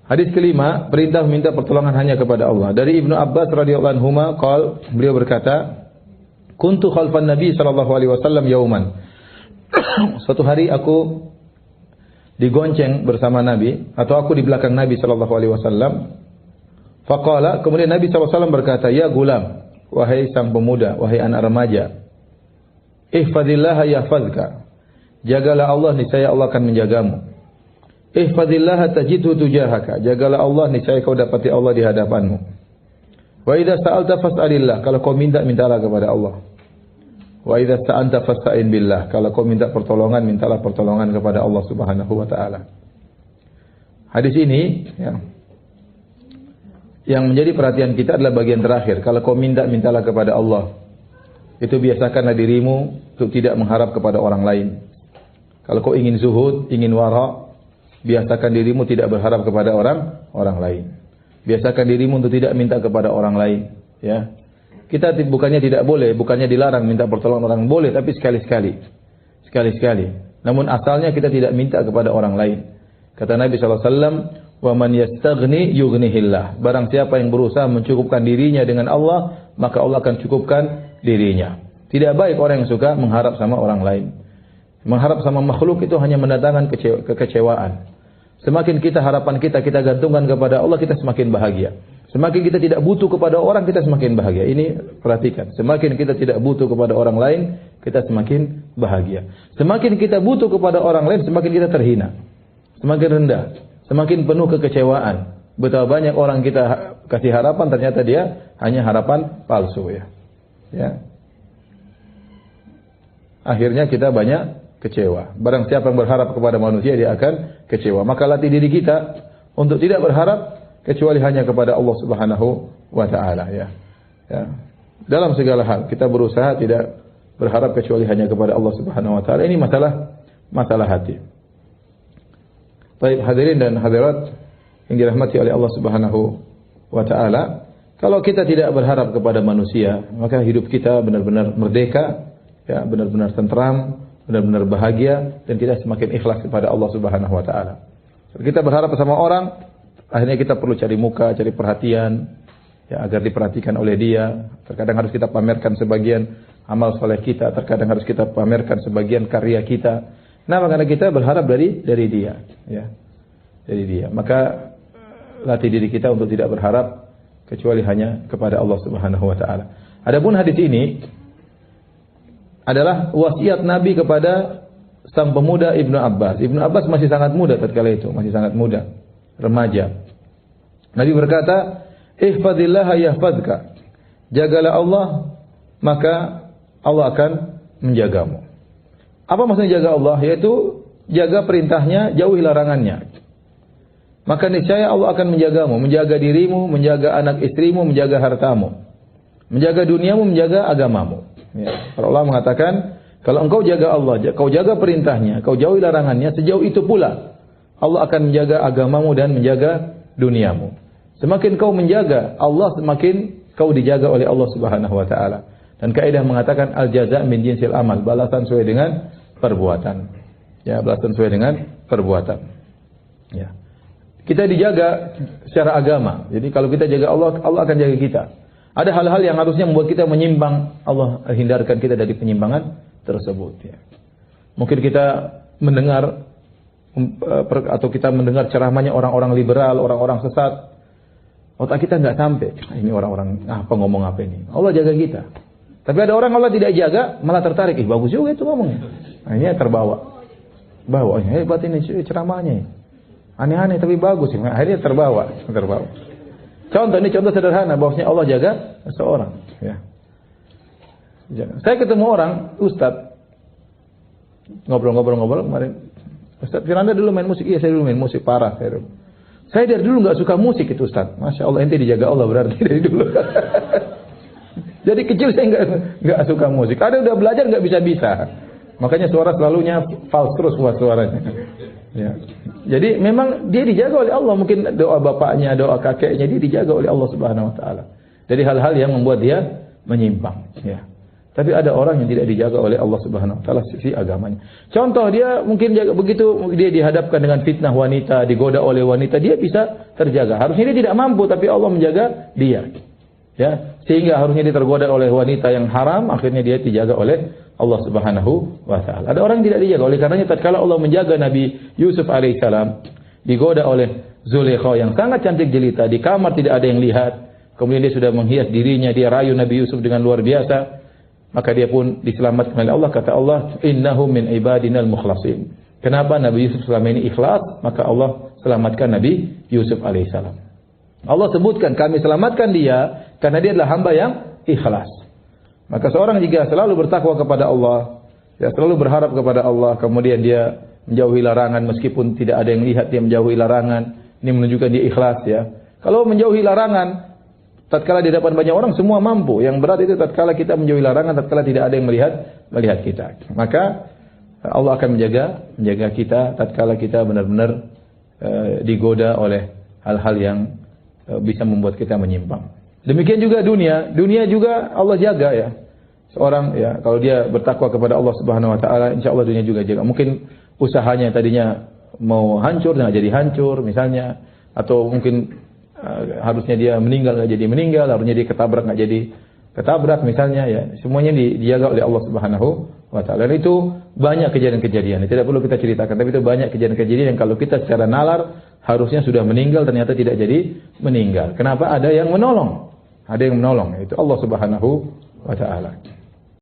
Hadis kelima, perintah meminta pertolongan hanya kepada Allah. Dari Ibnu Abbas radhiyallahu anhuma beliau berkata, "Kuntu khalfan Nabi sallallahu alaihi wasallam yauman." Suatu hari aku digonceng bersama Nabi atau aku di belakang Nabi sallallahu alaihi wasallam. Faqala, kemudian Nabi sallallahu alaihi wasallam berkata, "Ya gulam, wahai sang pemuda, wahai anak remaja, ihfazillaha yahfazka." Jagalah Allah, niscaya Allah akan menjagamu. Ihfazillaha tajidhu tujahaka. Jagalah Allah, niscaya kau dapati Allah di hadapanmu. Wa idza sa'alta fas'alillah. Kalau kau minta, mintalah kepada Allah. Wa idza sta'anta fasta'in billah. Kalau kau minta pertolongan, mintalah pertolongan kepada Allah Subhanahu wa taala. Hadis ini yang menjadi perhatian kita adalah bagian terakhir. Kalau kau minta, mintalah kepada Allah. Itu biasakanlah dirimu untuk tidak mengharap kepada orang lain. Kalau kau ingin zuhud, ingin wara', biasakan dirimu tidak berharap kepada orang lain. Biasakan dirimu untuk tidak minta kepada orang lain, ya. Kita bukannya tidak boleh, bukannya dilarang minta pertolongan orang, boleh, tapi sekali-sekali. Sekali-sekali. Namun asalnya kita tidak minta kepada orang lain. Kata Nabi sallallahu alaihi wasallam, "Wa man yastaghni yughnihillah." Barang siapa yang berusaha mencukupkan dirinya dengan Allah, maka Allah akan cukupkan dirinya. Tidak baik orang yang suka mengharap sama orang lain. Mengharap sama makhluk itu hanya mendatangkan kekecewaan. Semakin harapan kita gantungkan kepada Allah, kita semakin bahagia. Semakin kita tidak butuh kepada orang, kita semakin bahagia. Ini perhatikan. Semakin kita tidak butuh kepada orang lain, kita semakin bahagia. Semakin kita butuh kepada orang lain, semakin kita terhina. Semakin rendah. Semakin penuh kekecewaan. Betapa banyak orang kita kasih harapan, ternyata dia hanya harapan palsu, ya. Akhirnya kita banyak kecewa. Barang siapa yang berharap kepada manusia, dia akan kecewa. Maka latih diri kita untuk tidak berharap kecuali hanya kepada Allah Subhanahu wa taala, ya. Dalam segala hal kita berusaha tidak berharap kecuali hanya kepada Allah Subhanahu wa taala. Ini masalah hati. Baik, hadirin dan hadirat yang dirahmati oleh Allah Subhanahu wa taala, kalau kita tidak berharap kepada manusia, maka hidup kita benar-benar merdeka, ya, benar-benar tentram, benar-benar bahagia, dan kita semakin ikhlas kepada Allah Subhanahu wa taala. Kalau kita berharap sama orang, akhirnya kita perlu cari muka, cari perhatian, ya, agar diperhatikan oleh dia. Terkadang harus kita pamerkan sebagian amal soleh kita, terkadang harus kita pamerkan sebagian karya kita. Nah, karena kita berharap dari dia, ya. Dari dia. Maka latih diri kita untuk tidak berharap kecuali hanya kepada Allah Subhanahu wa taala. Adapun hadis ini adalah wasiat Nabi kepada sang pemuda Ibnu Abbas. Ibnu Abbas masih sangat muda tatkala itu, masih sangat muda, remaja. Nabi berkata, "Ihfazillaha yahfazka." Jagalah Allah, maka Allah akan menjagamu. Apa maksudnya jaga Allah? Yaitu jaga perintahnya, jauhi larangannya. Maka niscaya Allah akan menjagamu, menjaga dirimu, menjaga anak istrimu, menjaga hartamu, menjaga duniamu, menjaga agamamu. Ya. Para ulama mengatakan, kalau engkau jaga Allah, kau jaga perintahnya, kau jauhi larangannya, sejauh itu pula Allah akan menjaga agamamu dan menjaga duniamu. Semakin kau menjaga Allah, semakin kau dijaga oleh Allah Subhanahu wa taala. Dan kaidah mengatakan al-jaza' min jinsil amal, balasan sesuai dengan perbuatan. Ya, balasan sesuai dengan perbuatan. Ya. Kita dijaga secara agama. Jadi kalau kita jaga Allah, Allah akan jaga kita. Ada hal-hal yang harusnya membuat kita menyimpang, Allah hindarkan kita dari penyimpangan tersebut, ya. Mungkin kita mendengar atau kita mendengar ceramahnya orang-orang liberal, orang-orang sesat. Otak kita enggak sampai. Ini orang-orang apa ngomong apa ini? Allah jaga kita. Tapi ada orang Allah tidak jaga, malah tertarik. Bagus juga itu ngomongnya. Akhirnya terbawa. Hebat ini ceramahnya. Aneh-aneh tapi bagus. Akhirnya terbawa. Contoh sederhana bahwasanya Allah jaga seseorang, ya. Saya ketemu orang, Ustaz. Ngobrol kemarin. Ustaz, Firanda dulu main musik. Iya, saya dulu main musik parah. Saya dari dulu enggak suka musik itu, Ustaz. Masya Allah, ente dijaga Allah berarti dari dulu. Jadi kecil saya enggak suka musik. Ada udah belajar enggak bisa-bisa. Makanya suara selalunya false terus buat suaranya. Ya. Jadi memang dia dijaga oleh Allah. Mungkin doa bapaknya, doa kakeknya, dia dijaga oleh Allah Subhanahu wa taala. Jadi hal-hal yang membuat dia menyimpang, ya. Tapi ada orang yang tidak dijaga oleh Allah Subhanahu wa taala sisi agamanya. Contoh, dia mungkin begitu dia dihadapkan dengan fitnah wanita, digoda oleh wanita, dia bisa terjaga. Harusnya dia tidak mampu, tapi Allah menjaga dia. Ya, sehingga harusnya dia tergoda oleh wanita yang haram, akhirnya dia dijaga oleh Allah Subhanahu wa taala. Ada orang yang tidak dijaga, oleh karenanya tatkala Allah menjaga Nabi Yusuf alaihissalam, digoda oleh Zulaikha yang sangat cantik jelita, di kamar tidak ada yang lihat. Kemudian dia sudah menghias dirinya, dia rayu Nabi Yusuf dengan luar biasa. Maka dia pun diselamatkan oleh Allah. Kata Allah, innahu min ibadinal mukhlasin. Kenapa Nabi Yusuf selama ini ikhlas? Maka Allah selamatkan Nabi Yusuf alaihissalam. Allah sebutkan, kami selamatkan dia karena dia adalah hamba yang ikhlas. Maka seorang jika selalu bertakwa kepada Allah, ya, selalu berharap kepada Allah, kemudian dia menjauhi larangan meskipun tidak ada yang lihat, dia menjauhi larangan. Ini menunjukkan dia ikhlas, ya. Kalau menjauhi larangan tatkala di depan banyak orang semua mampu. Yang berat itu tatkala kita menjauhi larangan, tatkala tidak ada yang melihat kita. Maka Allah akan menjaga kita tatkala kita benar-benar digoda oleh hal-hal yang bisa membuat kita menyimpang. Demikian juga dunia juga Allah jaga, ya. Seorang, ya, kalau dia bertakwa kepada Allah Subhanahu wa taala, insyaallah dunia juga jaga. Mungkin usahanya tadinya mau hancur dan jadi hancur misalnya, atau mungkin harusnya dia meninggal nggak jadi meninggal, harusnya dia ketabrak nggak jadi ketabrak misalnya, ya, semuanya dijaga oleh Allah Subhanahu wa taala. Dan itu banyak kejadian-kejadian, tidak perlu kita ceritakan, tapi itu banyak kejadian-kejadian yang kalau kita secara nalar harusnya sudah meninggal, ternyata tidak jadi meninggal. Kenapa? Ada yang menolong, itu Allah Subhanahu wa taala.